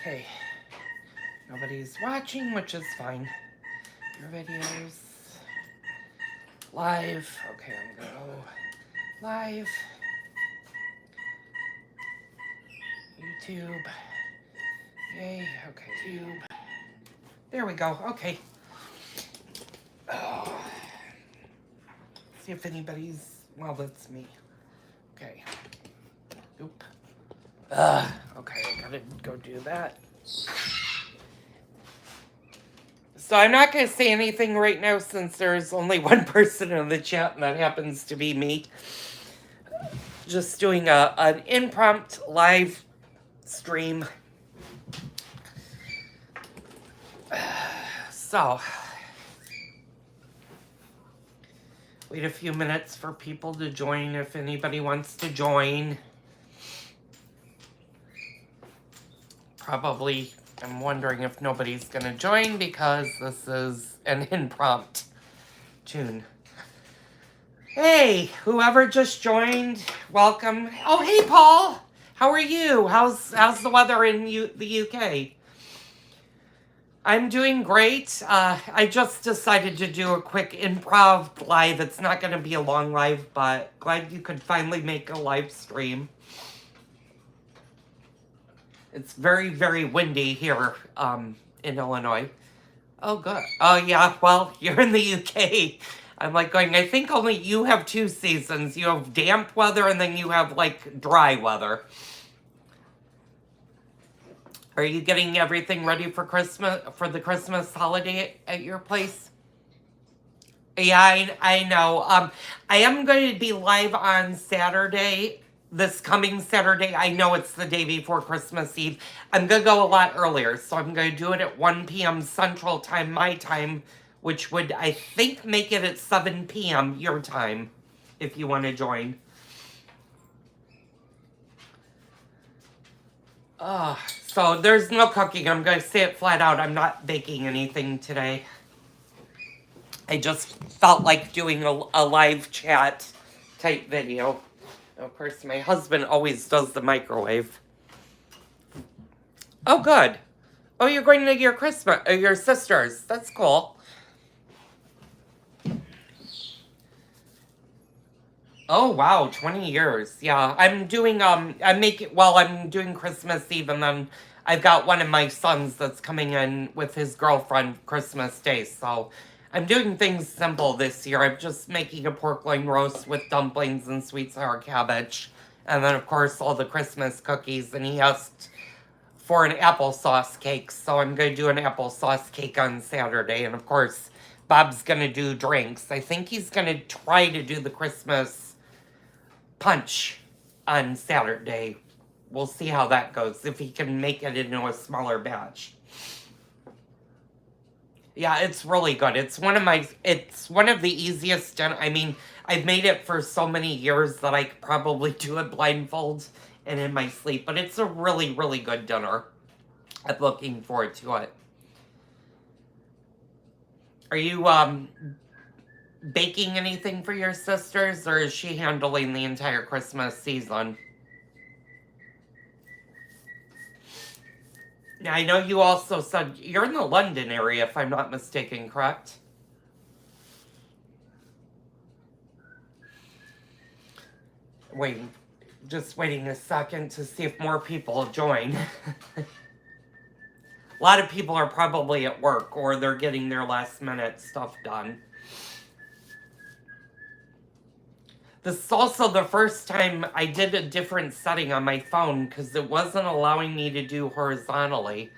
Okay. Nobody's watching, which is fine. Your videos. Live. Okay, I'm gonna go live. YouTube. Yay. Okay, YouTube. There we go. Okay. Oh. See if anybody's... Well, that's me. Okay. Oop. Okay, I gotta go do that. So I'm not going to say anything right now since there's only one person in the chat, and that happens to be me. Just doing an impromptu live stream. So, wait a few minutes for people to join if anybody wants to join. Probably, I'm wondering if nobody's going to join because this is an impromptu tune. Hey, whoever just joined, welcome. Oh, hey, Paul. How are you? How's the weather in the UK? I'm doing great. I just decided to do a quick improv live. It's not going to be a long live, but glad you could finally make a live stream. It's very, very windy here in Illinois. Oh, good. Oh, yeah, well, you're in the UK. I'm like going, I think only you have two seasons. You have damp weather and then you have like dry weather. Are you getting everything ready for Christmas, for the Christmas holiday at your place? Yeah, I know. I am going to be live on Saturday, this coming Saturday. I know it's the day before Christmas Eve. I'm going to go a lot earlier, so I'm going to do it at 1 p.m. Central Time, my time, which would, I think, make it at 7 p.m. your time, if you want to join. So there's no cooking. I'm going to say it flat out. I'm not baking anything today. I just felt like doing a live chat type video. Of course, my husband always does the microwave. Oh, good. Oh, you're going to your your sister's. That's cool. Oh, wow, 20 years. Yeah, I'm doing, I'm doing Christmas Eve, and then I've got one of my sons that's coming in with his girlfriend Christmas Day, so I'm doing things simple this year. I'm just making a pork loin roast with dumplings and sweet sour cabbage, and then, of course, all the Christmas cookies, and he asked for an applesauce cake, so I'm going to do an applesauce cake on Saturday, and, of course, Bob's going to do drinks. I think he's going to try to do the Christmas punch on Saturday. We'll see how that goes, if he can make it into a smaller batch. Yeah, it's really good. It's one of the easiest, and I mean, I've made it for so many years that I could probably do it blindfold and in my sleep, but it's a really, really good dinner. I'm looking forward to it. Are you, baking anything for your sisters, or is she handling the entire Christmas season? Now, I know you also said you're in the London area, if I'm not mistaken, correct? Wait, just waiting a second to see if more people join. A lot of people are probably at work, or they're getting their last minute stuff done. This is also the first time I did a different setting on my phone because it wasn't allowing me to do horizontally.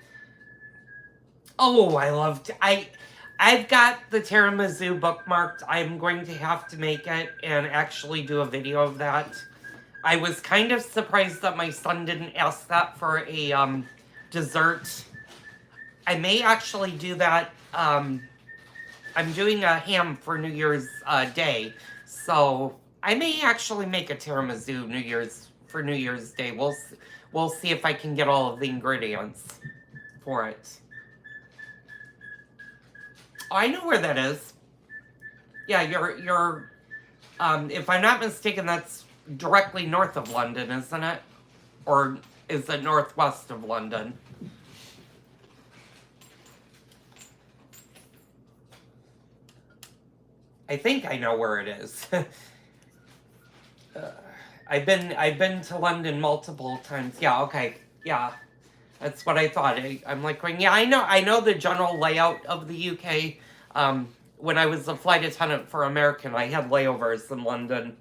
Oh, I've got the tiramisu bookmarked. I'm going to have to make it and actually do a video of that. I was kind of surprised that my son didn't ask that for a dessert. I may actually do that. I'm doing a ham for New Year's Day, so I may actually make a tiramisu for New Year's Day. We'll see if I can get all of the ingredients for it. Oh, I know where that is. Yeah, you're if I'm not mistaken, that's directly north of London, isn't it? Or is it northwest of London? I think I know where it is. I've been to London multiple times. Yeah, okay. Yeah. That's what I thought. I'm like going, yeah, I know the general layout of the UK. When I was a flight attendant for American, I had layovers in London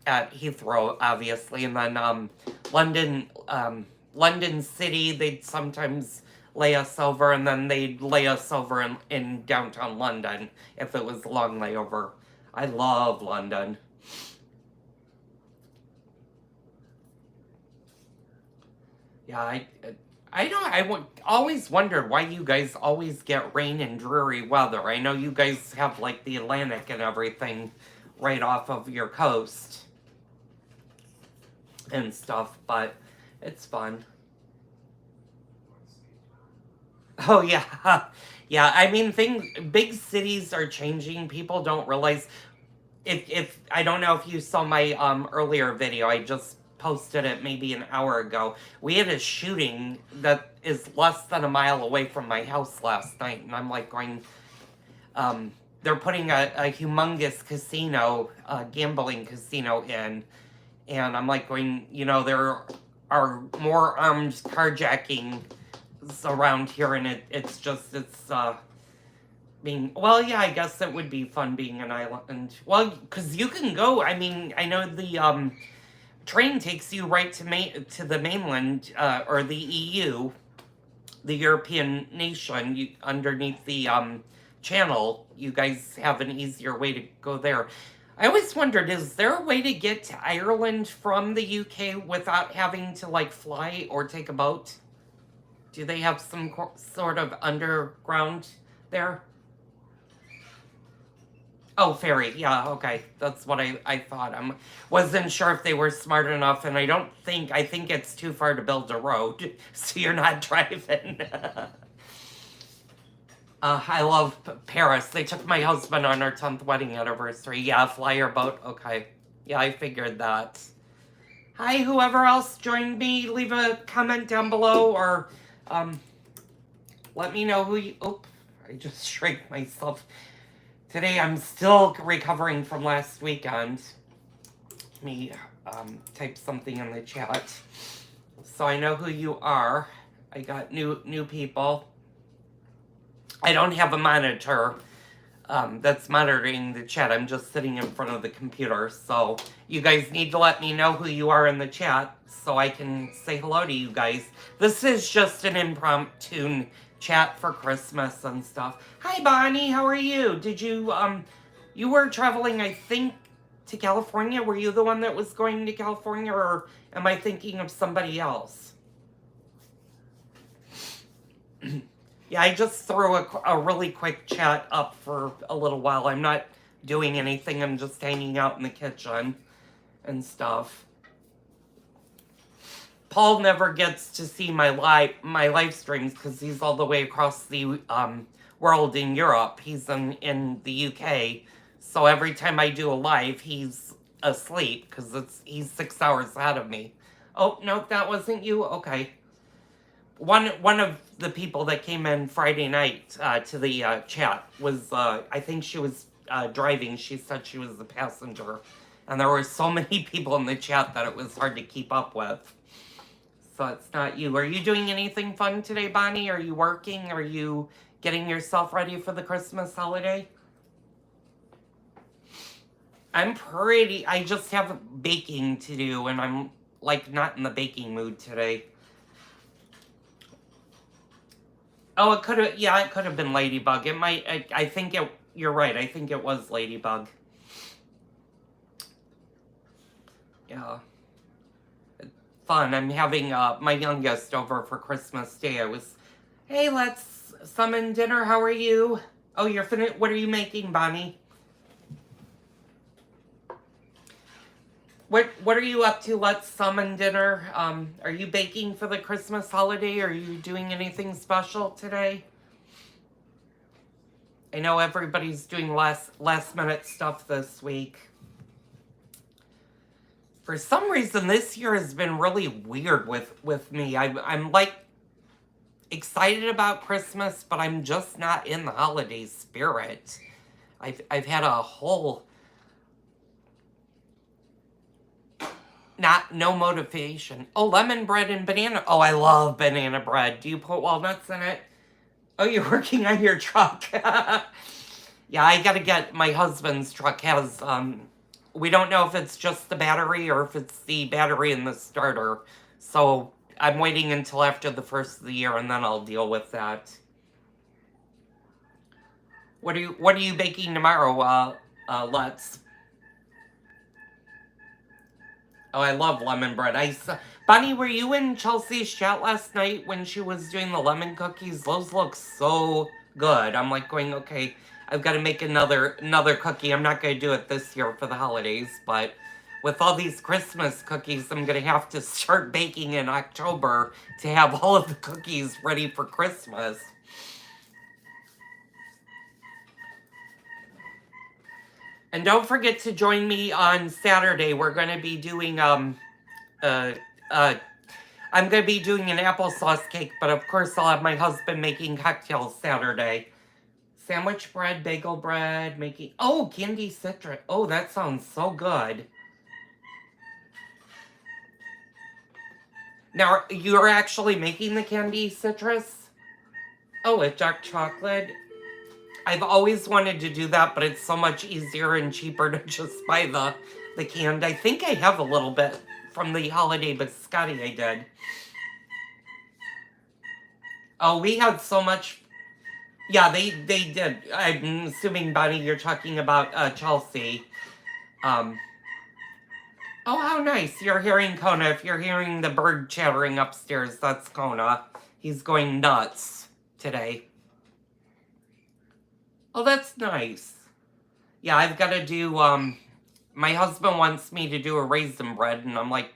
at Heathrow, obviously, and then London City. They'd sometimes lay us over, and then they'd lay us over in downtown London if it was a long layover. I love London. Yeah, always wondered why you guys always get rain and dreary weather. I know you guys have like the Atlantic and everything right off of your coast and stuff, but it's fun. Oh yeah. Yeah, I mean big cities are changing. People don't realize if I don't know if you saw my earlier video, I just posted it maybe an hour ago. We had a shooting that is less than a mile away from my house last night, and I'm like going, they're putting a humongous casino, gambling casino in, and I'm like going, there are more armed carjacking around here, and it's being, well, yeah, I guess it would be fun being an island. Well, because you can go, I mean, I know the train takes you right to the mainland, or the EU, the European nation, underneath the channel. You guys have an easier way to go there. I always wondered, is there a way to get to Ireland from the UK without having to like fly or take a boat? Do they have some sort of underground there? Oh, ferry. Yeah, okay. That's what I thought. Wasn't sure if they were smart enough, and I think it's too far to build a road, so you're not driving. I love Paris. They took my husband on our 10th wedding anniversary. Yeah, flyer boat. Okay. Yeah, I figured that. Hi, whoever else joined me, leave a comment down below, or let me know who you... Oh, I just shrank myself. Today I'm still recovering from last weekend. Let me type something in the chat so I know who you are. I got new people. I don't have a monitor that's monitoring the chat. I'm just sitting in front of the computer. So you guys need to let me know who you are in the chat so I can say hello to you guys. This is just an impromptu chat for Christmas and stuff. Hi Bonnie, how are you? Did you you were traveling, I think, to California? Were you the one that was going to California, or am I thinking of somebody else? Yeah, I just threw a really quick chat up for a little while. I'm not doing anything. I'm just hanging out in the kitchen and stuff. Paul never gets to see my live streams because he's all the way across the world in Europe. He's in the UK. So every time I do a live, he's asleep because he's 6 hours ahead of me. Oh, no, that wasn't you? Okay. One of the people that came in Friday night to the chat was, I think she was driving. She said she was the passenger. And there were so many people in the chat that it was hard to keep up with. So it's not you. Are you doing anything fun today, Bonnie? Are you working? Are you getting yourself ready for the Christmas holiday? I just have baking to do, and I'm like not in the baking mood today. Oh, it could have been Ladybug. It might, I think you're right. I think it was Ladybug. Yeah. Fun. I'm having my youngest over for Christmas Day. Hey, let's summon dinner. How are you? Oh, you're finished. What are you making, Bonnie? What are you up to? Let's summon dinner. Are you baking for the Christmas holiday? Are you doing anything special today? I know everybody's doing last minute stuff this week. For some reason, this year has been really weird with me. I'm like excited about Christmas, but I'm just not in the holiday spirit. I've had a whole no motivation. Oh, lemon bread and banana. Oh, I love banana bread. Do you put walnuts in it? Oh, you're working on your truck. Yeah, I gotta get my husband's truck has we don't know if it's just the battery or if it's the battery in the starter. So I'm waiting until after the first of the year and then I'll deal with that. What are you baking tomorrow, Let's? Oh, I love lemon bread. Bonnie, were you in Chelsea's chat last night when she was doing the lemon cookies? Those look so good. I'm like going, okay, I've got to make another cookie. I'm not going to do it this year for the holidays, but with all these Christmas cookies, I'm going to have to start baking in October to have all of the cookies ready for Christmas. And don't forget to join me on Saturday. We're going to be doing uh uh I'm going to be doing an applesauce cake, but of course I'll have my husband making cocktails Saturday. Sandwich bread, bagel bread, making... Oh, candy citrus. Oh, that sounds so good. Now, you're actually making the candy citrus? Oh, with dark chocolate? I've always wanted to do that, but it's so much easier and cheaper to just buy the canned. I think I have a little bit from the holiday biscotti I did. Oh, we had so much. Yeah, they did. I'm assuming, Bonnie, you're talking about Chelsea. Um. Oh, how nice! You're hearing Kona. If you're hearing the bird chattering upstairs, that's Kona. He's going nuts today. Oh, that's nice. Yeah, I've got to do. My husband wants me to do a raisin bread, and I'm like,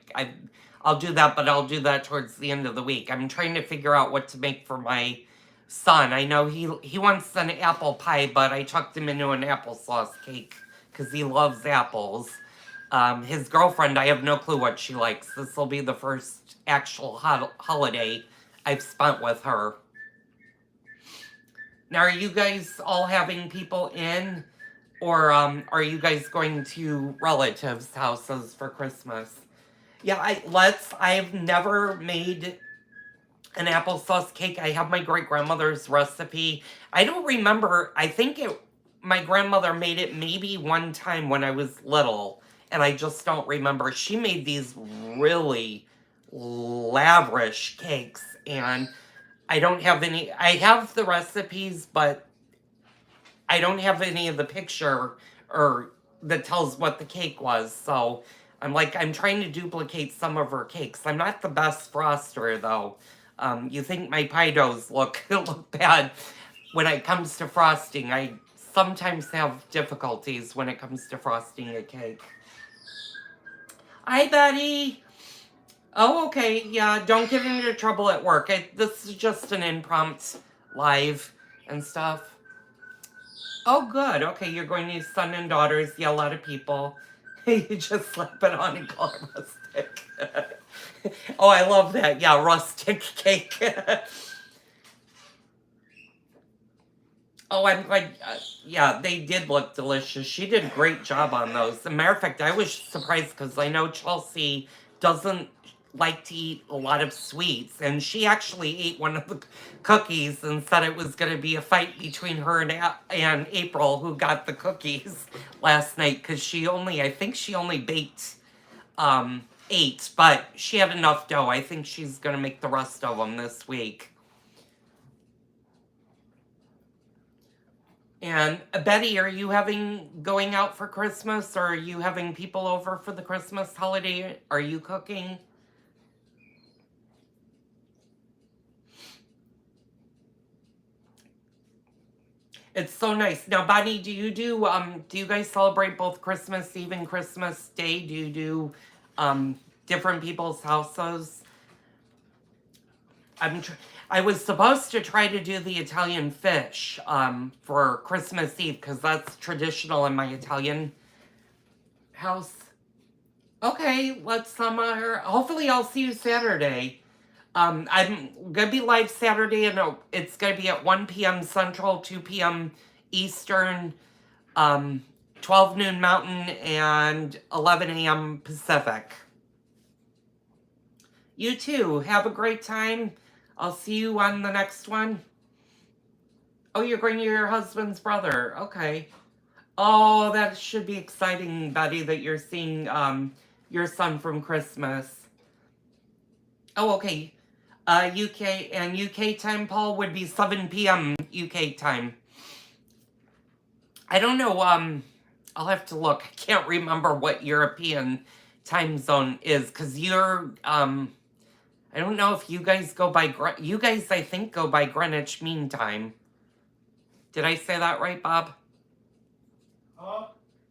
I'll do that, but I'll do that towards the end of the week. I'm trying to figure out what to make for my son. I know he wants an apple pie, but I chucked him into an applesauce cake because he loves apples. His girlfriend, I have no clue what she likes. This will be the first actual holiday I've spent with her. Now, are you guys all having people in? Or are you guys going to relatives' houses for Christmas? Yeah, I've never made an applesauce cake. I have my great grandmother's recipe. I don't remember. I think my grandmother made it maybe one time when I was little, and I just don't remember. She made these really lavish cakes, and I don't have any. I have the recipes, but I don't have any of the picture or that tells what the cake was. So I'm trying to duplicate some of her cakes. I'm not the best froster though. You think my pie doughs look look bad when it comes to frosting. I sometimes have difficulties when it comes to frosting a cake. Hi, Betty. Oh, okay. Yeah, don't get into trouble at work. This is just an impromptu live and stuff. Oh, good. Okay, you're going to son and daughters. Yeah, a lot of people. You just slap it on and call it rustic. Oh, I love that. Yeah, rustic cake. Oh, I'm glad. Yeah, they did look delicious. She did a great job on those. As a matter of fact, I was surprised because I know Chelsea doesn't like to eat a lot of sweets, and she actually ate one of the cookies and said it was going to be a fight between her and April, who got the cookies last night because I think she only baked 8, but she had enough dough. I think she's going to make the rest of them this week. And Betty, are you going out for Christmas, or are you having people over for the Christmas holiday? Are you cooking? It's so nice. Now, Bonnie, do you guys celebrate both Christmas Eve and Christmas Day? Do you do different people's houses? I was supposed to try to do the Italian fish for Christmas Eve because that's traditional in my Italian house. Okay, let's hopefully I'll see you Saturday. I'm gonna be live Saturday, and it's gonna be at 1 p.m. Central, 2 p.m. Eastern. um, 12 noon Mountain and 11 a.m. Pacific. You too. Have a great time. I'll see you on the next one. Oh, you're going to your husband's brother. Okay. Oh, that should be exciting, Betty, that you're seeing your son from Christmas. Oh, okay. UK and UK time, Paul, would be 7 p.m. UK time. I don't know. I'll have to look. I can't remember what European time zone is because you're. I don't know if you guys go by. You guys, I think, go by Greenwich Mean Time. Did I say that right, Bob?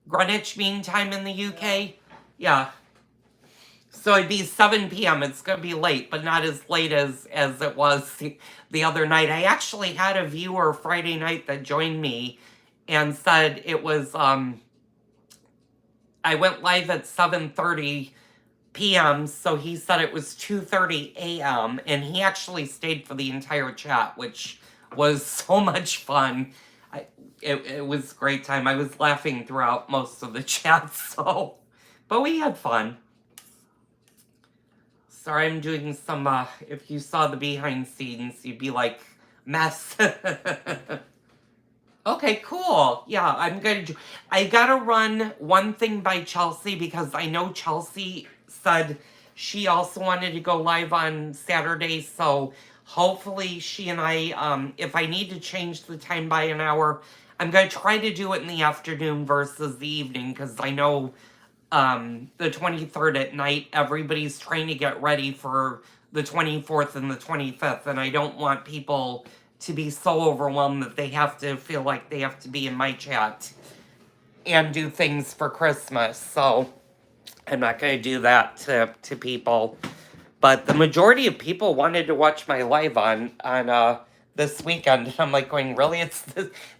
Greenwich Mean Time in the UK? Yeah. So it'd be 7 p.m. It's going to be late, but not as late as it was the other night. I actually had a viewer Friday night that joined me and said it was, I went live at 7:30 p.m., so he said it was 2:30 a.m., and he actually stayed for the entire chat, which was so much fun. It was a great time. I was laughing throughout most of the chat, so, but we had fun. Sorry, I'm doing some, if you saw the behind scenes, you'd be like, mess. Okay, cool. Yeah, I gotta run one thing by Chelsea because I know Chelsea said she also wanted to go live on Saturday, so hopefully she and I, if I need to change the time by an hour, I'm gonna try to do it in the afternoon versus the evening because I know the 23rd at night, everybody's trying to get ready for the 24th and the 25th, and I don't want people to be so overwhelmed that they have to feel like they have to be in my chat and do things for Christmas. So I'm not going to do that to people. But the majority of people wanted to watch my live on this weekend. I'm like going, really? It's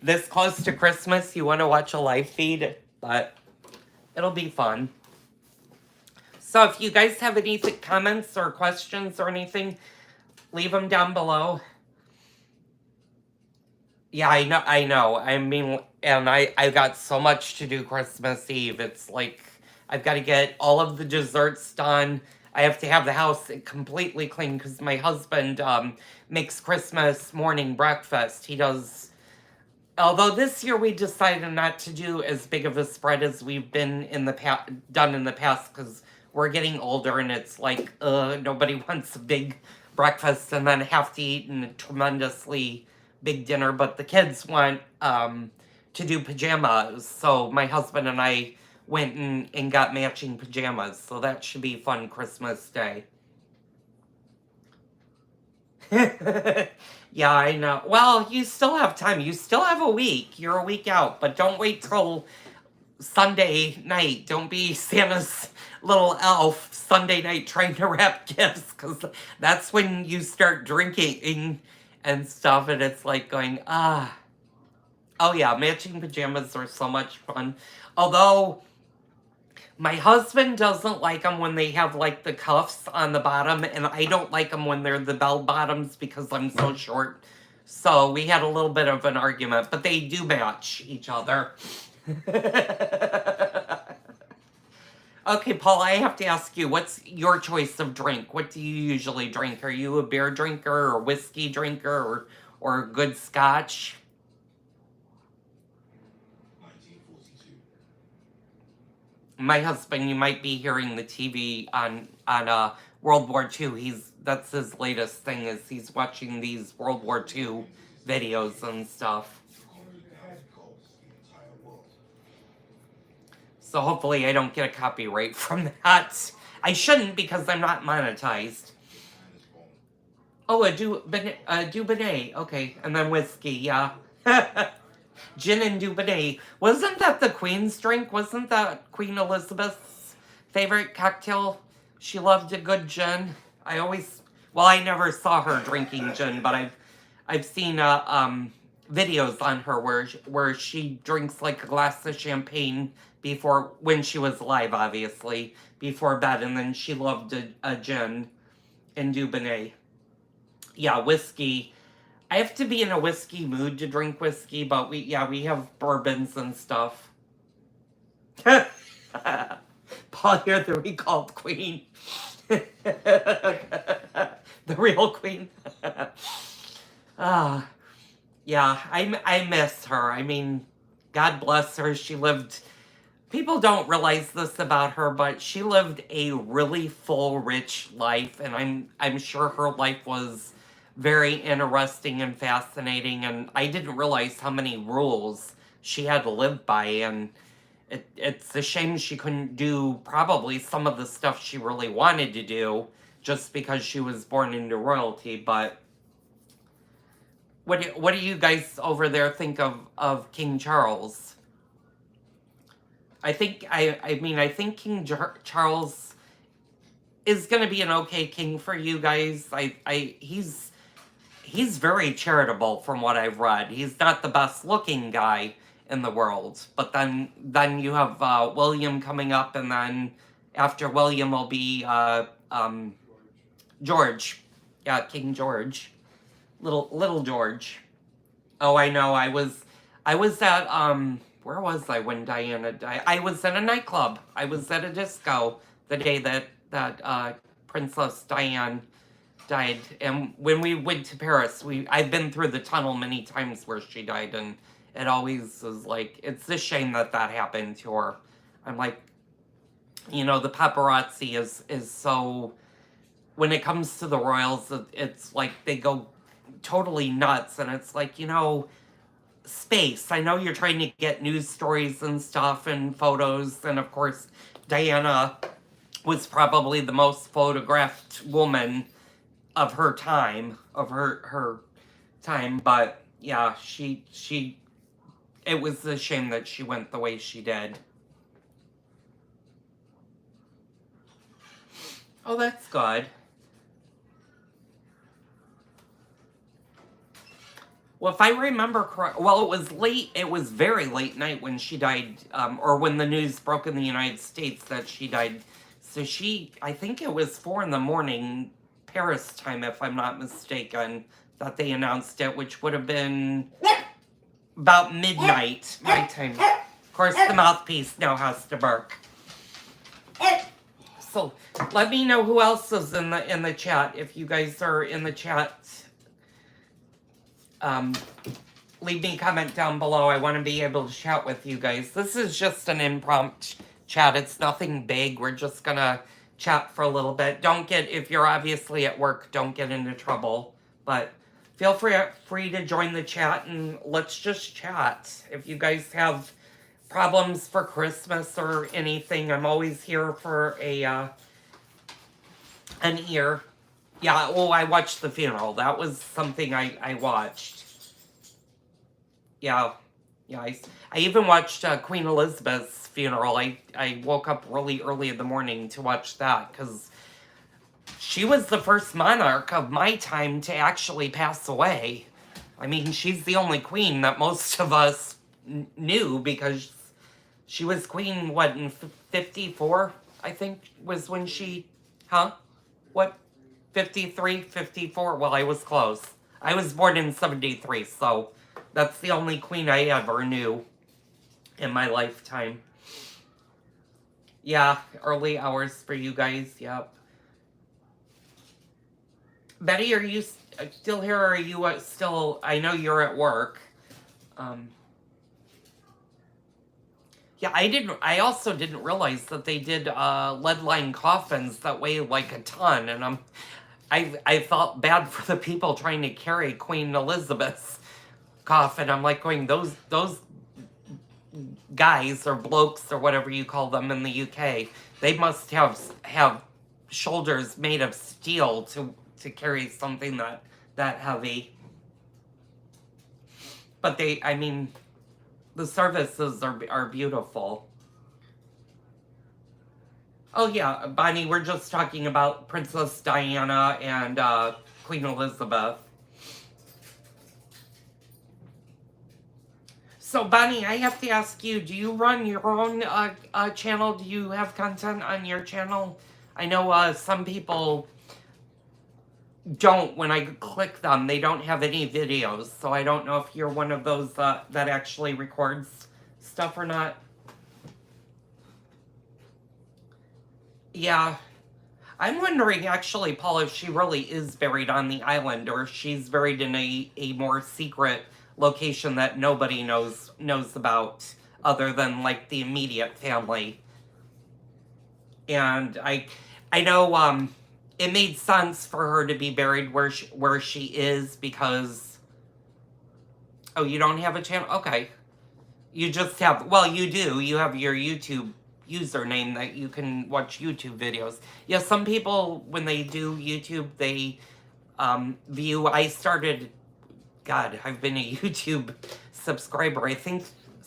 this close to Christmas? You want to watch a live feed? But it'll be fun. So if you guys have any comments or questions or anything, leave them down below. Yeah, I know. I mean, and I got so much to do Christmas Eve. It's like, I've got to get all of the desserts done. I have to have the house completely clean because my husband makes Christmas morning breakfast. He does, although this year we decided not to do as big of a spread as we've been done in the past because we're getting older and it's like, nobody wants a big breakfast and then have to eat in a tremendously big dinner, but the kids want to do pajamas, so my husband and I went and got matching pajamas, so that should be fun Christmas Day. Yeah, I know. Well, you still have time. You still have a week. You're a week out, but don't wait till Sunday night. Don't be Santa's little elf Sunday night trying to wrap gifts, because that's when you start drinking and stuff, and it's like going, oh yeah, matching pajamas are so much fun. Although, my husband doesn't like them when they have, like, the cuffs on the bottom, and I don't like them when they're the bell bottoms because I'm so short. So, we had a little bit of an argument, but they do match each other. Okay, Paul, I have to ask you, what's your choice of drink? What do you usually drink? Are you a beer drinker or whiskey drinker or good scotch? My husband, you might be hearing the TV on World War II. That's his latest thing, is he's watching these World War II videos and stuff. So hopefully I don't get a copyright from that. I shouldn't because I'm not monetized. Oh, a Dubonnet. Okay, and then whiskey, yeah. Gin and Dubonnet. Wasn't that the Queen's drink? Wasn't that Queen Elizabeth's favorite cocktail? She loved a good gin. I never saw her drinking gin, but I've seen videos on her where she drinks like a glass of champagne when she was alive, obviously, before bed, and then she loved a gin and Dubonnet. Yeah, whiskey. I have to be in a whiskey mood to drink whiskey, but we have bourbons and stuff. Paul, you're the recalled queen. The real queen. Ah, yeah, I miss her. I mean, God bless her. She lived. People don't realize this about her, but she lived a really full, rich life, and I'm sure her life was very interesting and fascinating. And I didn't realize how many rules she had to live by, and it's a shame she couldn't do probably some of the stuff she really wanted to do just because she was born into royalty. But what do you guys over there think of King Charles? I think Charles is going to be an okay king for you guys. He's very charitable from what I've read. He's not the best looking guy in the world, but then you have William coming up, and then after William will be George. Yeah, King George. Little George. Oh, I know. I was at where was I when Diana died? I was at a nightclub. I was at a disco the day that Princess Diane died. And when we went to Paris, I've been through the tunnel many times where she died, and it always was like, it's a shame that happened to her. I'm like, the paparazzi is so, when it comes to the royals, it's like they go totally nuts, and it's like, space. I know you're trying to get news stories and stuff and photos, and of course, Diana was probably the most photographed woman of her time, but yeah, it was a shame that she went the way she did. Oh, that's good. Well, if I remember correct, well, it was late. It was very late night when she died, or when the news broke in the United States that she died. So I think it was 4 a.m. Paris time, if I'm not mistaken, that they announced it, which would have been about midnight my time. Of course, the mouthpiece now has to bark. So let me know who else is in the chat. If you guys are in the chat, leave me a comment down below. I want to be able to chat with you guys. This is just an impromptu chat. It's nothing big. We're just gonna chat for a little bit. If you're obviously at work, don't get into trouble. But feel free to join the chat, and let's just chat. If you guys have problems for Christmas or anything, I'm always here for an ear. Yeah, I watched the funeral. That was something I watched. Yeah, I even watched Queen Elizabeth's funeral. I woke up really early in the morning to watch that, because she was the first monarch of my time to actually pass away. I mean, she's the only queen that most of us knew, because she was queen, what, in 54, I think, was when she, what, 53, 54? Well, I was close. I was born in 73, so that's the only queen I ever knew in my lifetime. Yeah, early hours for you guys, yep. Betty, are you still here, or are you still, I know you're at work. Yeah, I also didn't realize that they did lead-lined coffins that weigh like a ton, and I felt bad for the people trying to carry Queen Elizabeth's coffin. I'm like going, those guys or blokes or whatever you call them in the UK, they must have shoulders made of steel to carry something that heavy. But the services are beautiful. Oh yeah, Bonnie, we're just talking about Princess Diana and Queen Elizabeth. So Bonnie, I have to ask you, do you run your own channel? Do you have content on your channel? I know some people don't, when I click them, they don't have any videos. So I don't know if you're one of those that actually records stuff or not. Yeah. I'm wondering, actually, Paul, if she really is buried on the island, or if she's buried in a more secret location that nobody knows about, other than like the immediate family. And I know it made sense for her to be buried where she is, because oh, you don't have a channel? Okay. You just have, well, you do. You have your YouTube username that you can watch YouTube videos. Yeah, some people, when they do YouTube, they view, I started, God, I've been a YouTube subscriber, I think,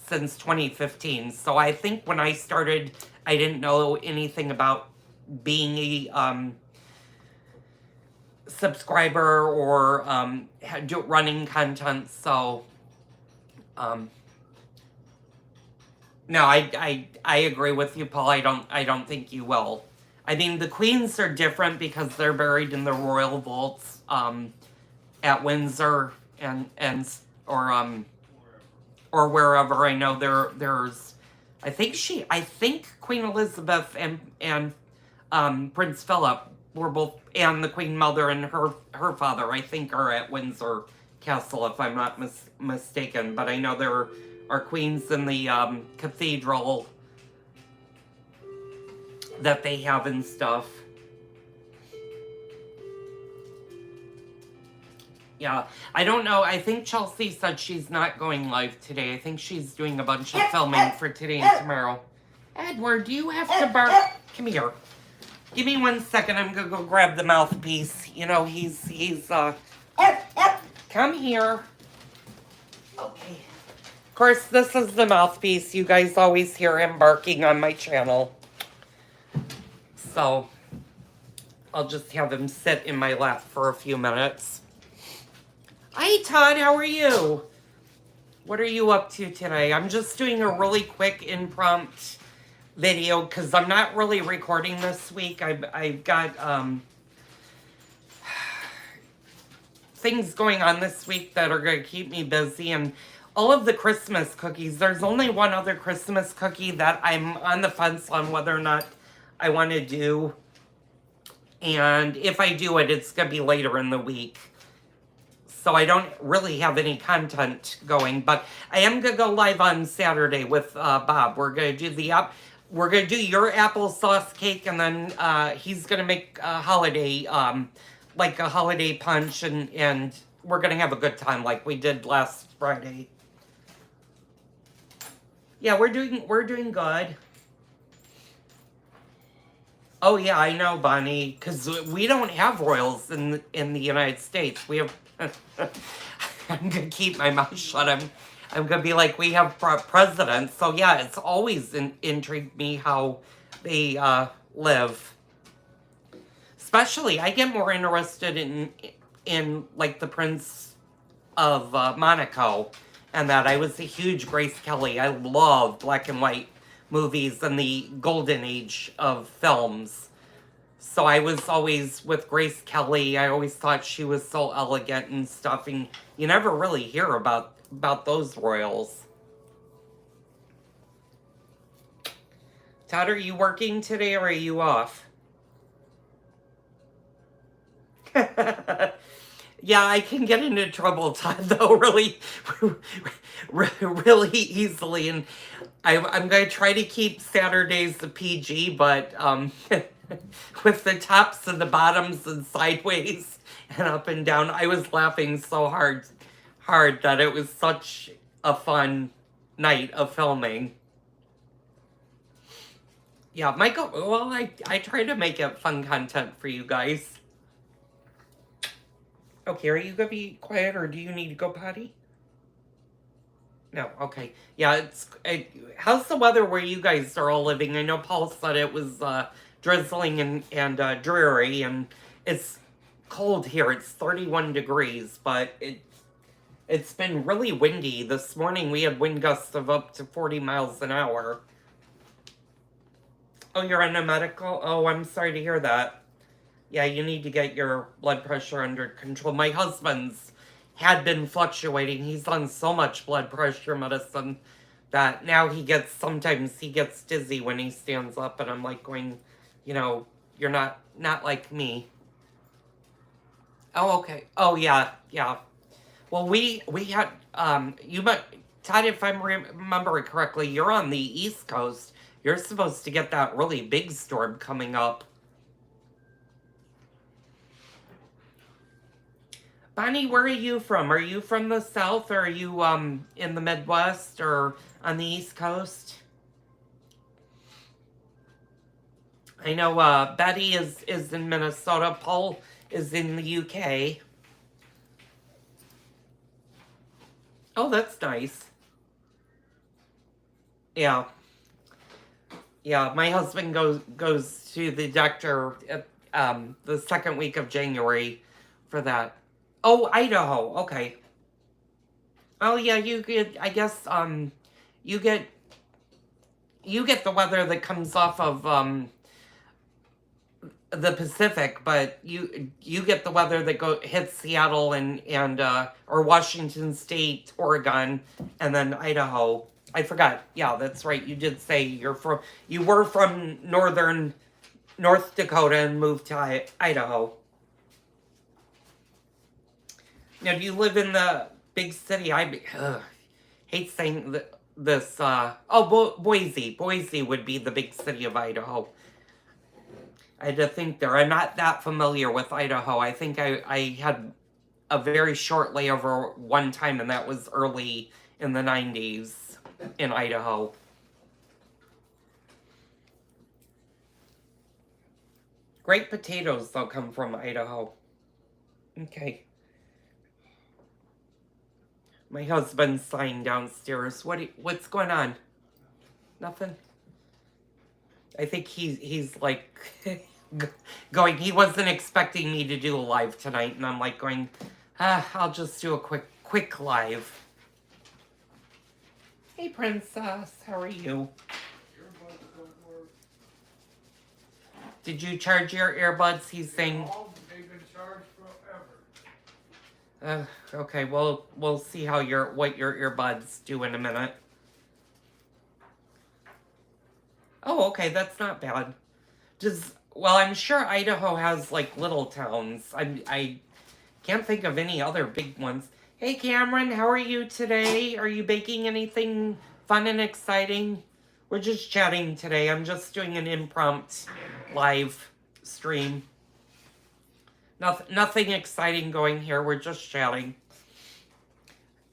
since 2015. So I think when I started, I didn't know anything about being a subscriber or running content. So no, I agree with you, Paul. I don't think you will. I mean, the queens are different because they're buried in the royal vaults at Windsor or wherever. I know there's I think Queen Elizabeth and Prince Philip were both, and the Queen Mother and her father, I think, are at Windsor Castle, if I'm not mistaken. But I know there are queens in the cathedral that they have and stuff. Yeah, I don't know. I think Chelsea said she's not going live today. I think she's doing a bunch of filming for today and tomorrow. Edward, do you have to bark? Come here. Give me 1 second. I'm gonna go grab the mouthpiece. You know, he's come here. Okay. Of course, this is the mouthpiece. You guys always hear him barking on my channel. So, I'll just have him sit in my lap for a few minutes. Hi, Todd. How are you? What are you up to today? I'm just doing a really quick impromptu video because I'm not really recording this week. I've got things going on this week that are going to keep me busy, and all of the Christmas cookies. There's only one other Christmas cookie that I'm on the fence on whether or not I want to do, and if I do it, it's going to be later in the week. So I don't really have any content going, but I am going to go live on Saturday with Bob. We're going to do we're going to do your applesauce cake, and then he's going to make a holiday, like a holiday punch, and we're going to have a good time like we did last Friday. Yeah, we're doing good. Oh yeah, I know, Bonnie, because we don't have royals in the United States. We have. I'm gonna keep my mouth shut. I'm gonna be like, we have presidents. So yeah, it's always intrigued me how they live. Especially, I get more interested in like the Prince of Monaco, and that I was a huge Grace Kelly. I love black and white movies and the golden age of films. So I was always with Grace Kelly. I always thought she was so elegant and stuff, and you never really hear about those royals. Todd, are you working today or are you off? Yeah, I can get into trouble, Todd, though, really easily. And I'm going to try to keep Saturdays the PG, but with the tops and the bottoms and sideways and up and down, I was laughing so hard that it was such a fun night of filming. Yeah, Michael, well, I try to make it fun content for you guys. Okay, are you gonna be quiet or do you need to go potty? No, okay. Yeah, how's the weather where you guys are all living? I know Paul said it was drizzling and dreary, and it's cold here. It's 31 degrees, but it's been really windy. This morning we had wind gusts of up to 40 miles an hour. Oh, you're in a medical? Oh, I'm sorry to hear that. Yeah, you need to get your blood pressure under control. My husband's had been fluctuating. He's on so much blood pressure medicine that now sometimes he gets dizzy when he stands up, and I'm like going, you know, you're not like me. Oh, okay. Oh, yeah, yeah. Well, we had you but Todd, if I remember correctly, you're on the East Coast. You're supposed to get that really big storm coming up. Bonnie, where are you from? Are you from the South, or are you in the Midwest or on the East Coast? I know Betty is in Minnesota. Paul is in the UK. Oh, that's nice. Yeah. Yeah, my husband goes to the doctor at, the second week of January for that. Oh, Idaho. Okay. Oh yeah, you get. I guess you get you get the weather that comes off of the Pacific, but you get the weather that hits Seattle and or Washington State, Oregon, and then Idaho. I forgot. Yeah, that's right. You did say you were from northern North Dakota and moved to Idaho. Now, do you live in the big city? Hate saying this. Boise. Boise would be the big city of Idaho. I had to think there. I'm not that familiar with Idaho. I think I had a very short layover one time, and that was early in the 90s in Idaho. Great potatoes, though, come from Idaho. Okay. My husband's sighing downstairs. What's going on? Nothing? I think he's like going, he wasn't expecting me to do a live tonight, and I'm like going, I'll just do a quick live. Hey, Princess, how are you? Did you charge your earbuds? He's saying. They've been charged forever. Okay, well, we'll see how what your earbuds do in a minute. Oh, okay, that's not bad. Well, I'm sure Idaho has like little towns. I can't think of any other big ones. Hey, Cameron, how are you today? Are you baking anything fun and exciting? We're just chatting today. I'm just doing an impromptu live stream. Nothing exciting going here. We're just chatting.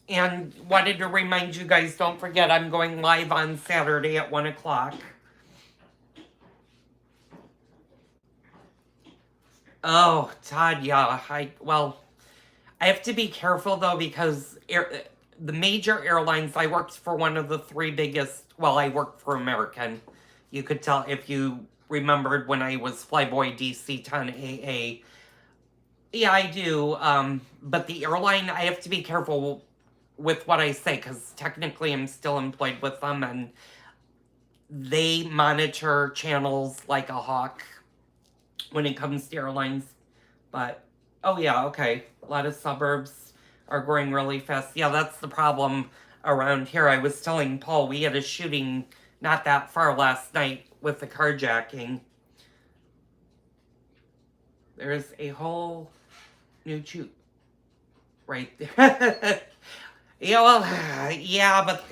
And wanted to remind you guys, don't forget, I'm going live on Saturday at 1 o'clock. Oh, Todd, yeah. I have to be careful, though, because the major airlines, I worked for one of the three biggest, well, I worked for American. You could tell if you remembered when I was Flyboy DC-10AA. Yeah, I do. But the airline, I have to be careful with what I say, because technically I'm still employed with them, and they monitor channels like a hawk when it comes to airlines. But, oh yeah, okay. A lot of suburbs are growing really fast. Yeah, that's the problem around here. I was telling Paul we had a shooting not that far last night with the carjacking. There's a whole new shoot right there. Yeah, well, yeah, but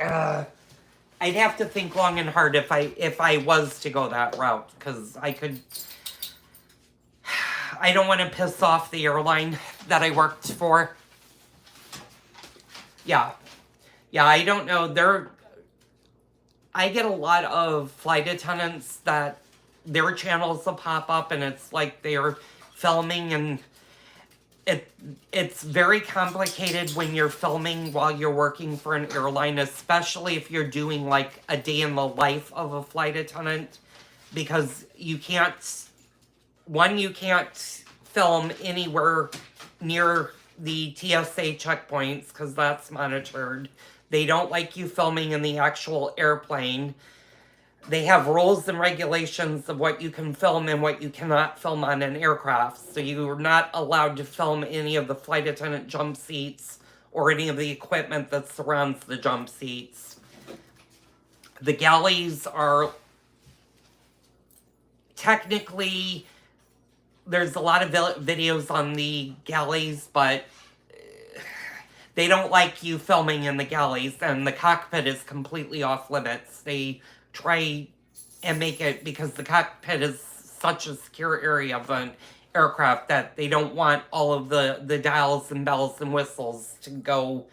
I'd have to think long and hard if I was to go that route, because I don't want to piss off the airline that I worked for. Yeah, I don't know. I get a lot of flight attendants that their channels will pop up, and it's like they're filming, and it's very complicated when you're filming while you're working for an airline, especially if you're doing like a day in the life of a flight attendant, because you can't film anywhere near the TSA checkpoints because that's monitored. They don't like you filming in the actual airplane. they have rules and regulations of what you can film and what you cannot film on an aircraft. So you're not allowed to film any of the flight attendant jump seats or any of the equipment that surrounds the jump seats. The galleys are technically, there's a lot of videos on the galleys, but they don't like you filming in the galleys, and the cockpit is completely off limits. They try and make it, because the cockpit is such a secure area of an aircraft, that they don't want all of the dials and bells and whistles to go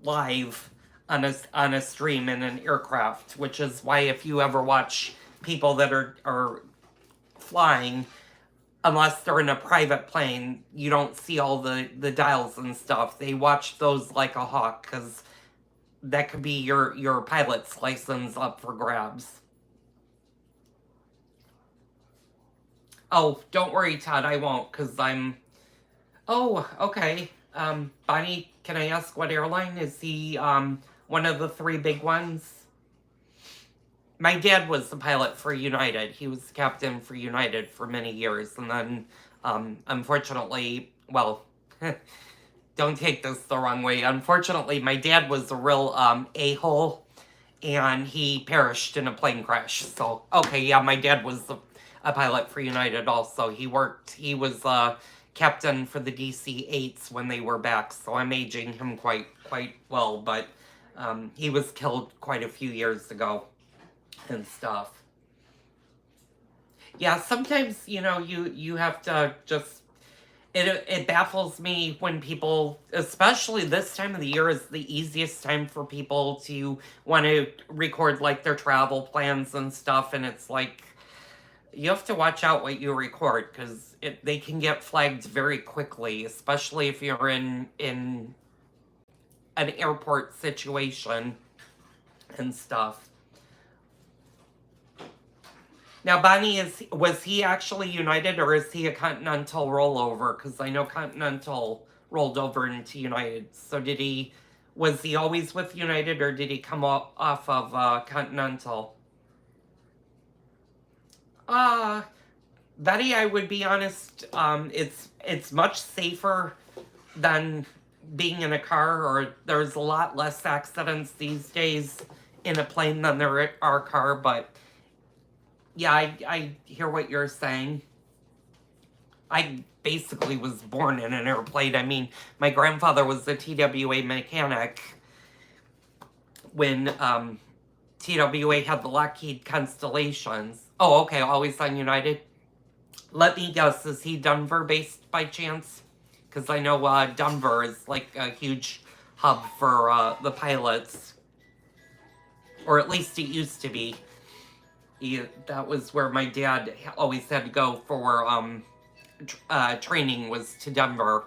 live on a stream in an aircraft, which is why if you ever watch people that are flying, unless they're in a private plane, you don't see all the dials and stuff. They watch those like a hawk, because that could be your pilot's license up for grabs. Oh, don't worry, Todd, I won't, because I'm... Oh, okay. Bonnie, can I ask what airline? Is he one of the 3 big ones? My dad was the pilot for United. He was the captain for United for many years. And then, unfortunately, well, don't take this the wrong way. Unfortunately, my dad was a real a-hole, and he perished in a plane crash. So, okay, yeah, my dad was a pilot for United also. He was captain for the DC-8s when they were back. So I'm aging him quite well, but he was killed quite a few years ago and stuff. Yeah, sometimes, you have to just, it baffles me when people, especially this time of the year is the easiest time for people to want to record like their travel plans and stuff, and it's like, you have to watch out what you record, because they can get flagged very quickly, especially if you're in an airport situation and stuff. Now, Bonnie, was he actually United, or is he a Continental rollover? Because I know Continental rolled over into United. So was he always with United, or did he come off of Continental? Betty, I would be honest, it's much safer than being in a car, or there's a lot less accidents these days in a plane than there are car, but yeah, I hear what you're saying. I basically was born in an airplane. I mean, my grandfather was a TWA mechanic when TWA had the Lockheed Constellations. Oh, okay, always on United. Let me guess, is he Denver-based by chance? Because I know Denver is like a huge hub for the pilots. Or at least it used to be. That was where my dad always had to go for training, was to Denver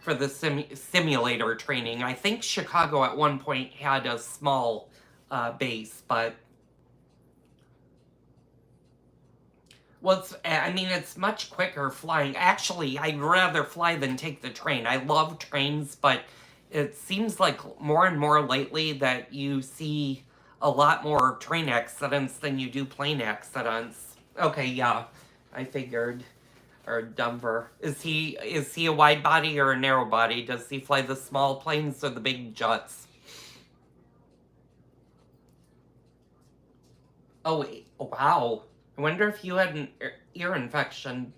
for the simulator training. I think Chicago at one point had a small base, but well, it's much quicker flying. Actually, I'd rather fly than take the train. I love trains, but it seems like more and more lately that you see a lot more train accidents than you do plane accidents. Okay, yeah, I figured. Or Denver. Is he a wide body or a narrow body? Does he fly the small planes or the big jets? Oh, wow. I wonder if you had an ear infection,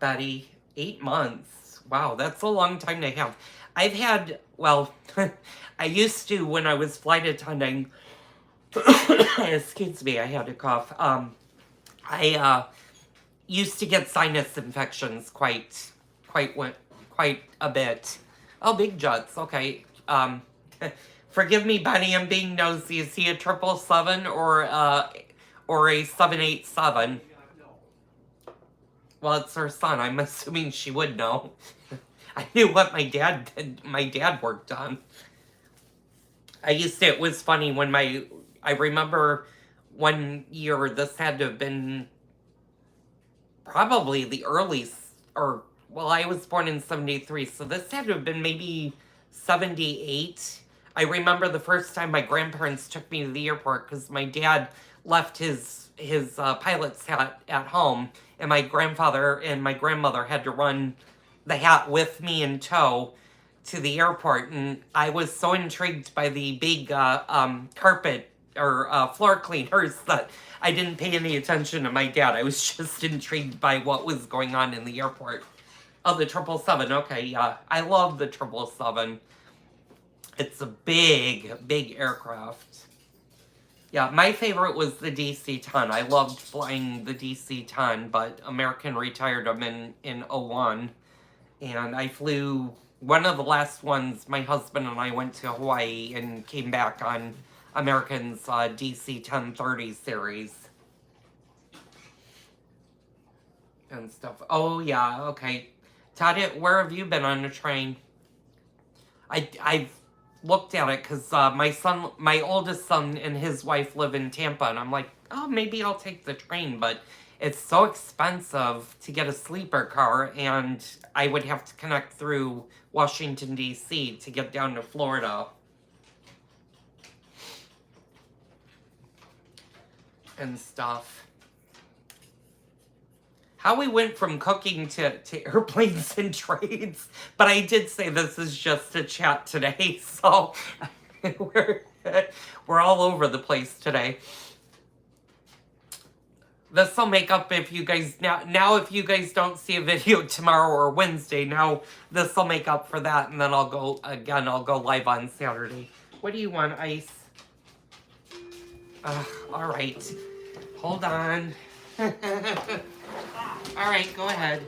Betty. 8 months. Wow, that's a long time to have. I've had, well, I used to, when I was flight attending, excuse me, I had a cough. I used to get sinus infections quite a bit. Oh, big jets, okay. Forgive me, Benny, I'm being nosy. Is he a 777 or a 787? Well, it's her son. I'm assuming she would know. I knew what my dad worked on. It was funny when I remember one year, this had to have been probably the early, I was born in 73, so this had to have been maybe 78. I remember the first time my grandparents took me to the airport, because my dad left his pilot's hat at home, and my grandfather and my grandmother had to run the hat with me in tow to the airport, and I was so intrigued by the big carpet or floor cleaners that I didn't pay any attention to my dad. I was just intrigued by what was going on in the airport. Oh, the 777. Okay, yeah. I love the 777. It's a big, big aircraft. Yeah, my favorite was the DC-10. I loved flying the DC-10, but American retired them in '01. And I flew one of the last ones. My husband and I went to Hawaii and came back on American's DC-1030 series. And stuff. Oh, yeah, okay. Todd, where have you been on a train? I've looked at it because my oldest son and his wife live in Tampa, and I'm like, oh, maybe I'll take the train, but it's so expensive to get a sleeper car, and I would have to connect through Washington, D.C. to get down to Florida. And stuff. How we went from cooking to airplanes and trains, but I did say this is just a chat today, so we're all over the place today. This will make up if you guys now if you guys don't see a video tomorrow or Wednesday, now this will make up for that, and then I'll go live on Saturday. What do you want, Ice? All right, hold on. All right, go ahead.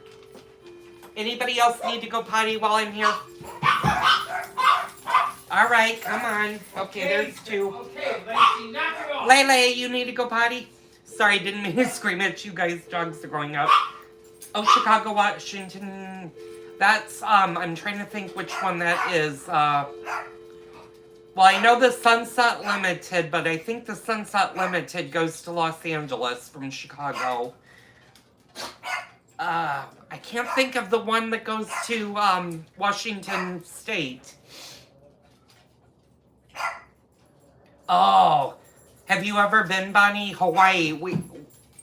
Anybody else need to go potty while I'm here? All right, come on. Okay, there's two. Okay, Lacey, knock it off. Lele, you need to go potty? Sorry, didn't mean to scream at you guys. Dogs are growing up. Oh, Chicago, Washington. That's, I'm trying to think which one that is. Well, I know the Sunset Limited, but I think the Sunset Limited goes to Los Angeles from Chicago. I can't think of the one that goes to Washington State. Oh, have you ever been, Bonnie? Hawaii.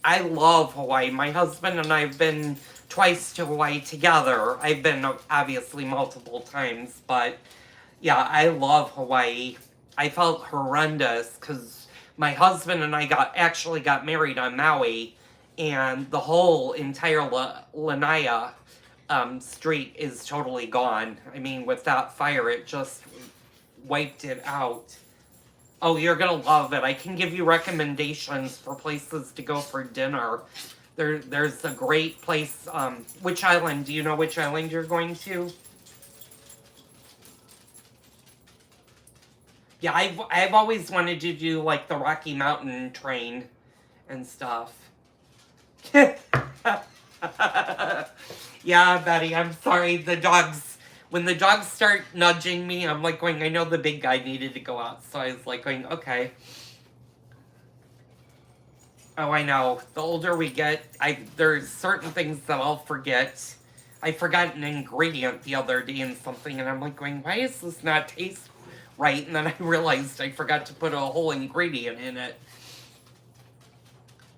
I love Hawaii. My husband and I have been twice to Hawaii together. I've been obviously multiple times, but yeah, I love Hawaii. I felt horrendous because my husband and I actually got married on Maui, and the whole entire Lanai street is totally gone. I mean, with that fire, it just wiped it out. Oh, you're gonna love it. I can give you recommendations for places to go for dinner. There's a great place. Which island? Do you know which island you're going to? Yeah, I've always wanted to do like the Rocky Mountain train and stuff. Yeah, Betty, I'm sorry. When the dogs start nudging me, I'm like going, I know the big guy needed to go out. So I was like going, okay. Oh, I know. The older we get, there's certain things that I'll forget. I forgot an ingredient the other day in something, and I'm like going, why does this not taste right? And then I realized I forgot to put a whole ingredient in it.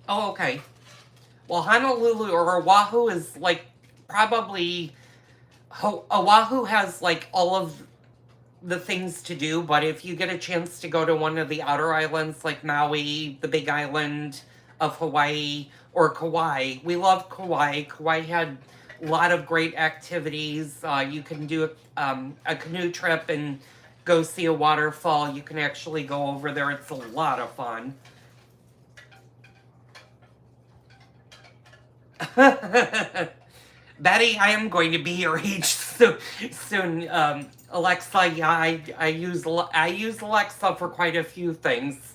Oh, okay. Well, Honolulu or Oahu is like probably... Oahu has like all of the things to do, but if you get a chance to go to one of the outer islands like Maui, the big island of Hawaii, or Kauai, we love Kauai. Kauai had a lot of great activities. You can do a canoe trip and go see a waterfall. You can actually go over there. It's a lot of fun. Betty, I am going to be your age soon. Alexa, yeah, I use Alexa for quite a few things.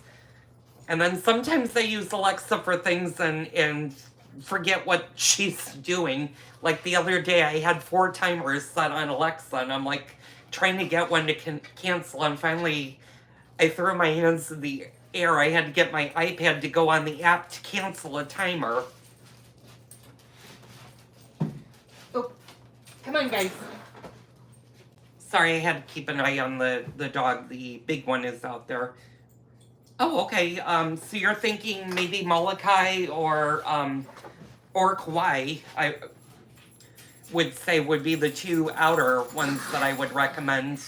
And then sometimes I use Alexa for things and forget what she's doing. Like the other day, I had 4 timers set on Alexa, and I'm like trying to get one to cancel, and finally I threw my hands in the air. I had to get my iPad to go on the app to cancel a timer. Come on, guys. Sorry, I had to keep an eye on the dog. The big one is out there. Oh, okay. So you're thinking maybe Molokai or Kauai, I would say would be the two outer ones that I would recommend.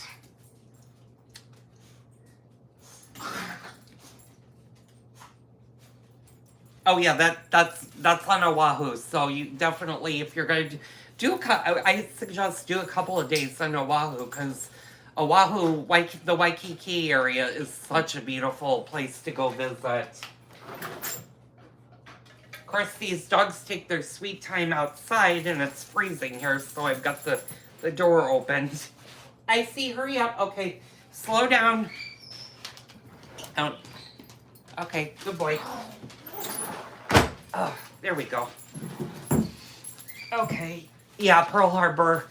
Oh yeah, that's on Oahu. So you definitely, if you're going to do, I suggest do a couple of days on Oahu because Oahu, the Waikiki area is such a beautiful place to go visit. Of course, these dogs take their sweet time outside, and it's freezing here, so I've got the door opened. I see. Hurry up. Okay, slow down. Don't. Okay, good boy. Oh, there we go. Okay. Yeah, Pearl Harbor.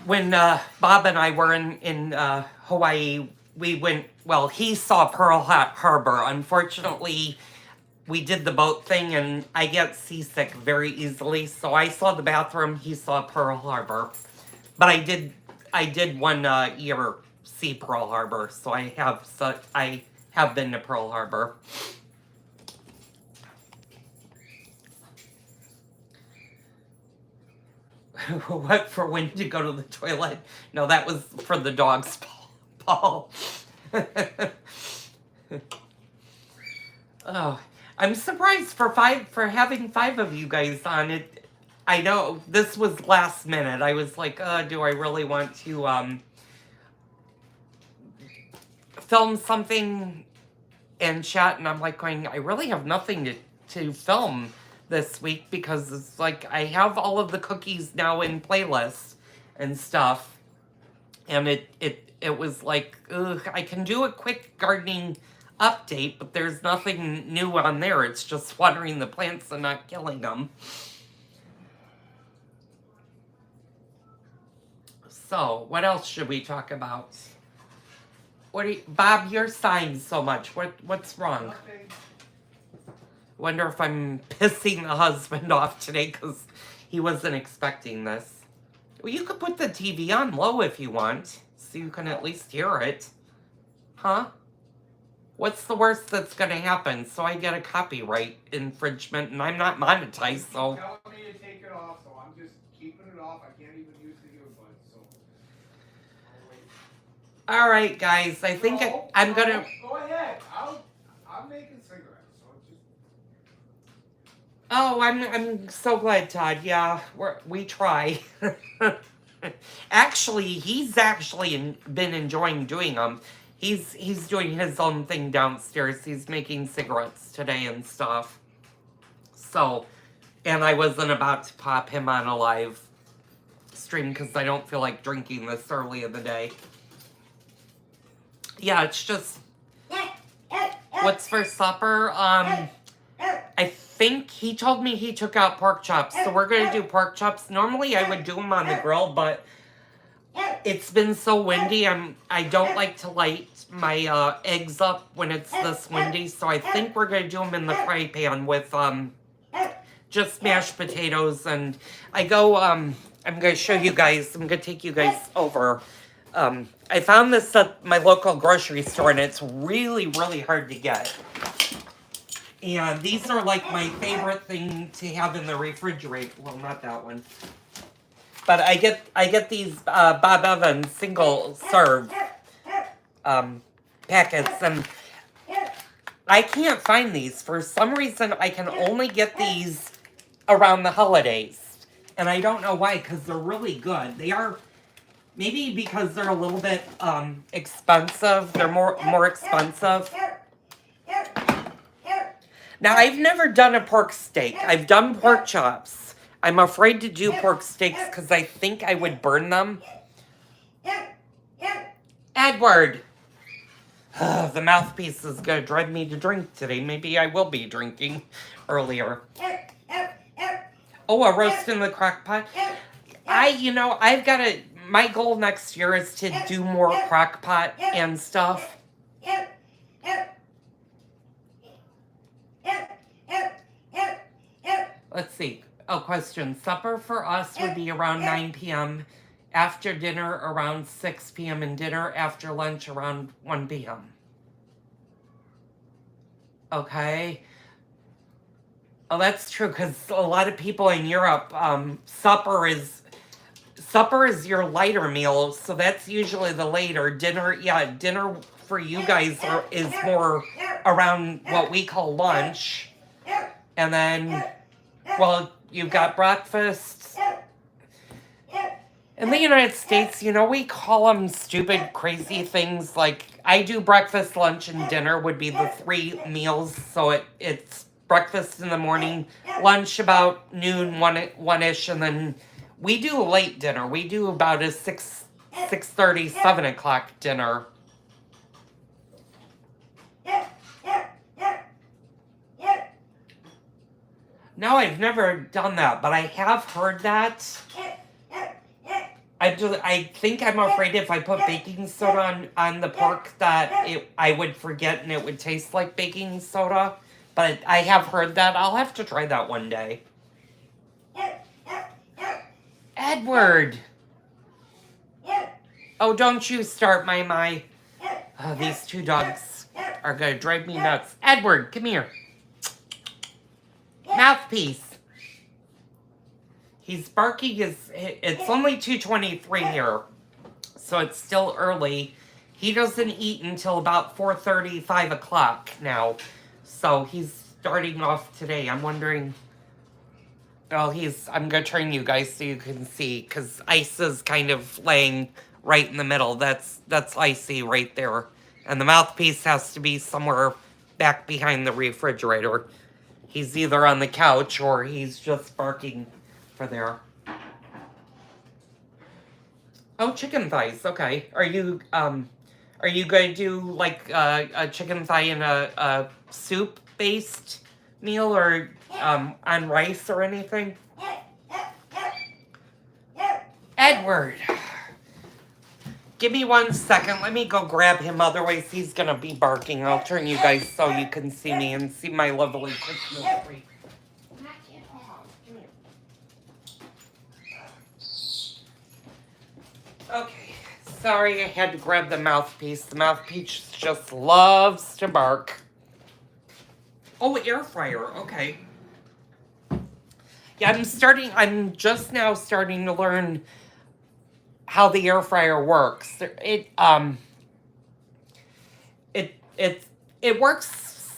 When Bob and I were in Hawaii, we went, well, he saw Pearl Harbor. Unfortunately, we did the boat thing and I get seasick very easily. So I saw the bathroom, he saw Pearl Harbor. But I did one year see Pearl Harbor. So I have been to Pearl Harbor. What, for when to go to the toilet? No, that was for the dogs, Paul. Oh, I'm surprised for having five of you guys on it. I know this was last minute. I was like, do I really want to film something and chat? And I'm like going, I really have nothing to film this week because it's like I have all of the cookies now in playlists and stuff, and it was like, ugh, I can do a quick gardening update, but there's nothing new on there. It's just watering the plants and not killing them. So what else should we talk about? Bob, you're sighing so much. What's wrong? Nothing. Wonder if I'm pissing the husband off today because he wasn't expecting this. Well, you could put the TV on low if you want, so you can at least hear it. Huh? What's the worst that's gonna happen? So I get a copyright infringement and I'm not monetized, so... You're telling me to take it off, so I'm just keeping it off. I can't even use the earbuds, so... Alright, guys, I think I'm gonna... Go ahead. I'm making cigarettes, so just... Oh, I'm so glad, Todd. Yeah, we try. Actually, he's actually been enjoying doing them. He's doing his own thing downstairs. He's making cigarettes today and stuff. So, and I wasn't about to pop him on a live stream because I don't feel like drinking this early in the day. Yeah, it's just... What's for supper? I think he told me he took out pork chops, so we're gonna do pork chops. Normally I would do them on the grill, but it's been so windy. I don't like to light my eggs up when it's this windy, so I think we're gonna do them in the fry pan with just mashed potatoes. And I go I'm gonna show you guys. I'm gonna take you guys over. I found this at my local grocery store, and it's really, really hard to get. And these are like my favorite thing to have in the refrigerator. Well, not that one. But I get these Bob Evans single serve packets, and I can't find these. For some reason, I can only get these around the holidays. And I don't know why, because they're really good. They are, maybe because they're a little bit expensive. They're more expensive. Now, I've never done a pork steak. I've done pork chops. I'm afraid to do pork steaks because I think I would burn them. Edward! The mouthpiece is going to drive me to drink today. Maybe I will be drinking earlier. Oh, a roast in the crock pot? I've got to... My goal next year is to do more crock pot and stuff. Let's see. Oh, question. Supper for us would be around 9 p.m. After dinner around 6 p.m. and dinner after lunch around 1 p.m. Okay. Oh, that's true, because a lot of people in Europe, supper is your lighter meal, so that's usually the later dinner. Yeah, dinner for you guys is more around what we call lunch, and then, well, you've got breakfast. In the United States, we call them stupid, crazy things. Like, I do breakfast, lunch, and dinner would be the three meals. So it's breakfast in the morning, lunch about noon, one-ish, and then we do a late dinner. We do about a 6:30, 7 o'clock dinner. No, I've never done that, but I have heard that. I think I'm afraid if I put baking soda on the pork that I would forget and it would taste like baking soda. But I have heard that. I'll have to try that one day. Edward! Oh, don't you start, my. These two dogs are gonna drive me nuts. Edward, come here. Mouthpiece. He's barking. It's only 2:23 here, so it's still early. He doesn't eat until about 4:30, 5 o'clock now. So he's starting off today. I'm wondering. Oh, I'm going to turn you guys so you can see, because Ice is kind of laying right in the middle. That's Icy right there. And the mouthpiece has to be somewhere back behind the refrigerator. He's either on the couch or he's just barking for there. Oh, chicken thighs. Okay. Are you going to do like a chicken thigh in a soup based meal or on rice or anything? Edward. Give me 1 second. Let me go grab him. Otherwise, he's going to be barking. I'll turn you guys so you can see me and see my lovely Christmas tree. Okay. Sorry, I had to grab the mouthpiece. The mouthpiece just loves to bark. Oh, air fryer. Okay. Yeah, I'm just now starting to learn how the air fryer works. It works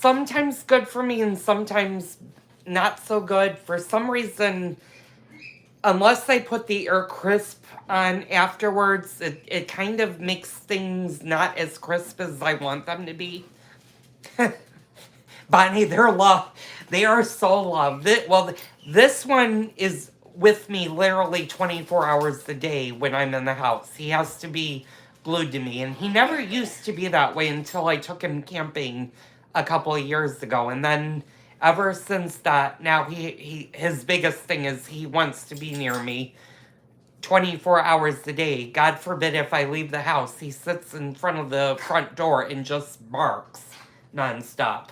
sometimes good for me and sometimes not so good. For some reason, unless I put the air crisp on afterwards, it kind of makes things not as crisp as I want them to be. Bonnie, they are so loved. This one is with me literally 24 hours a day when I'm in the house. He has to be glued to me, and he never used to be that way until I took him camping a couple of years ago. And then ever since that, now his biggest thing is he wants to be near me 24 hours a day. God forbid if I leave the house, he sits in front of the front door and just barks nonstop.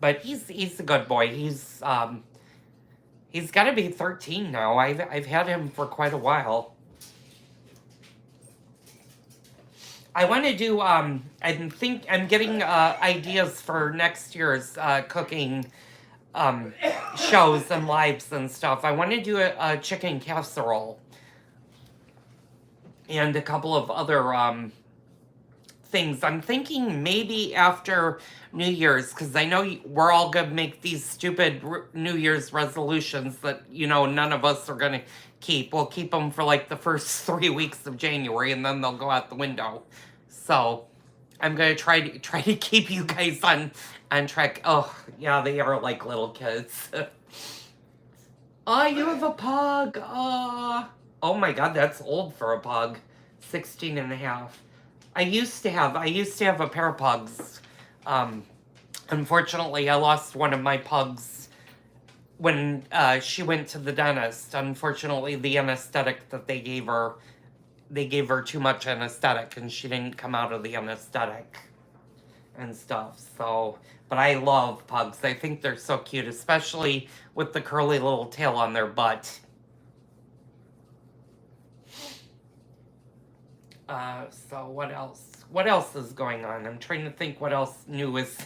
But he's a good boy. He's got to be 13 now. I've had him for quite a while. I want to do I'm getting ideas for next year's cooking shows and lives and stuff. I want to do a chicken casserole and a couple of other things. I'm thinking maybe after New Year's, because I know we're all going to make these stupid New Year's resolutions that, none of us are going to keep. We'll keep them for like the first 3 weeks of January, and then they'll go out the window. So I'm going to try to keep you guys on track. Oh, yeah, they are like little kids. Oh, you have a pug. Oh my God, that's old for a pug. 16 and a half. I used to have a pair of pugs. Unfortunately, I lost one of my pugs when she went to the dentist. Unfortunately, the anesthetic that they gave her too much anesthetic, and she didn't come out of the anesthetic and stuff. So, but I love pugs. I think they're so cute, especially with the curly little tail on their butt. So what else? What else is going on? I'm trying to think what else new is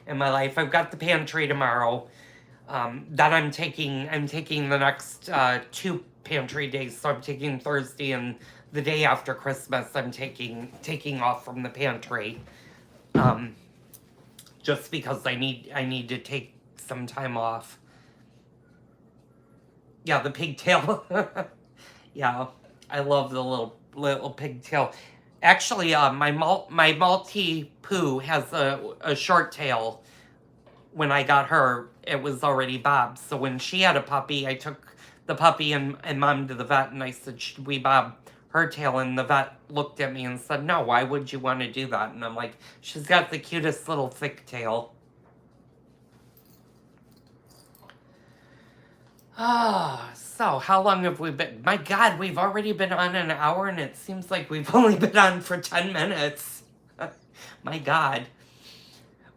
in my life. I've got the pantry tomorrow. That I'm taking the next 2 pantry days. So I'm taking Thursday and the day after Christmas. I'm taking off from the pantry. Just because I need to take some time off. Yeah, the pigtail. Yeah, I love the little pigtail. Actually, my Maltese poo has a short tail. When I got her, it was already Bob's. So when she had a puppy, I took the puppy and mom to the vet, and I said, should we bob her tail? And the vet looked at me and said, no, why would you want to do that? And I'm like, she's got the cutest little thick tail. Ah, so how long have we been? My God, we've already been on an hour, and it seems like we've only been on for 10 minutes. My God.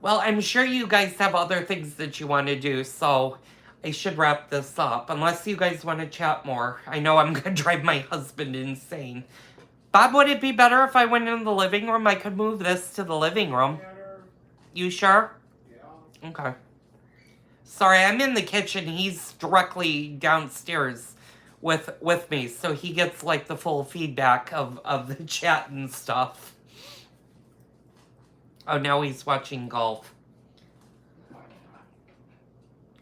Well, I'm sure you guys have other things that you want to do, so I should wrap this up. Unless you guys want to chat more. I know I'm going to drive my husband insane. Bob, would it be better if I went in the living room? I could move this to the living room. Better. You sure? Yeah. Okay. Sorry, I'm in the kitchen. He's directly downstairs with me, so he gets like the full feedback of the chat and stuff. Oh, now he's watching golf.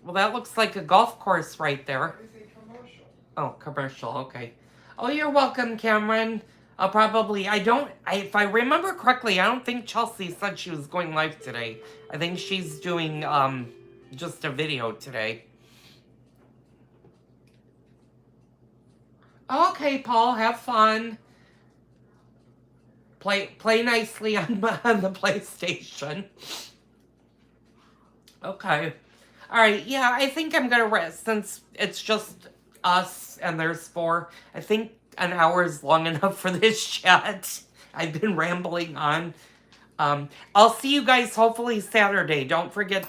Well, that looks like a golf course right there. It's a commercial. Oh, commercial, okay. Oh, you're welcome, Cameron. If I remember correctly, I don't think Chelsea said she was going live today. I think she's doing, just a video today. Okay, Paul, have fun. Play nicely on the PlayStation. Okay. Alright, yeah, I think I'm gonna rest since it's just us and there's 4. I think an hour is long enough for this chat. I've been rambling on. I'll see you guys hopefully Saturday. Don't forget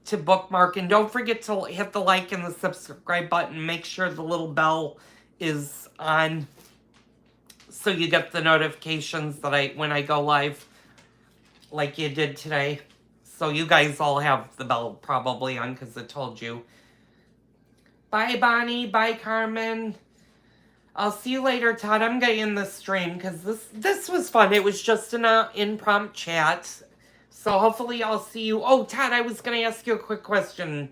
to bookmark and don't forget to hit the like and the subscribe button. Make sure the little bell is on so you get the notifications that when I go live like you did today. So you guys all have the bell probably on because it told you. Bye, Bonnie. Bye, Carmen. I'll see you later, Todd. I'm going to end the stream because this was fun. It was just an impromptu chat. So hopefully I'll see you. Oh, Todd, I was going to ask you a quick question.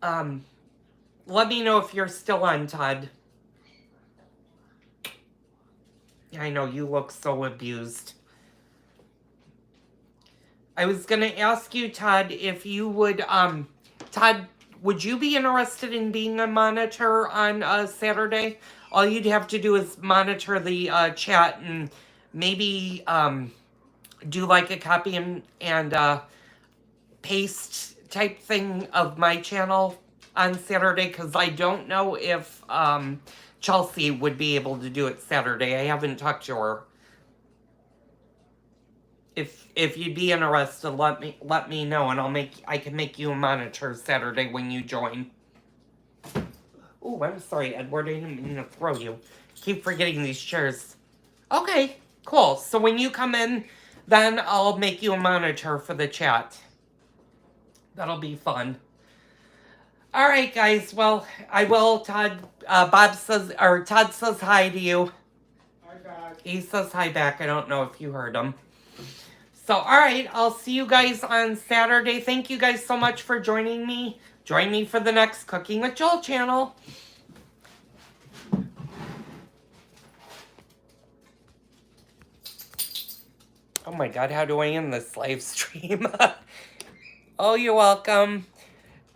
Let me know if you're still on, Todd. I know you look so abused. I was going to ask you, Todd, if you would, Todd, would you be interested in being a monitor on Saturday? All you'd have to do is monitor the chat and maybe do like a copy and paste type thing of my channel on Saturday, because I don't know if Chelsea would be able to do it Saturday. I haven't talked to her. If you'd be interested, let me know, and I can make you a monitor Saturday when you join. Oh, I'm sorry, Edward. I didn't mean to throw you. Keep forgetting these chairs. Okay, cool. So when you come in, then I'll make you a monitor for the chat. That'll be fun. All right, guys. Well, I will. Todd. Todd says hi to you. Hi, Todd. He says hi back. I don't know if you heard him. So, all right, I'll see you guys on Saturday. Thank you guys so much for joining me. Join me for the next Cooking with Joel channel. Oh my God, how do I end this live stream? Oh, you're welcome.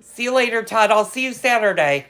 See you later, Todd. I'll see you Saturday.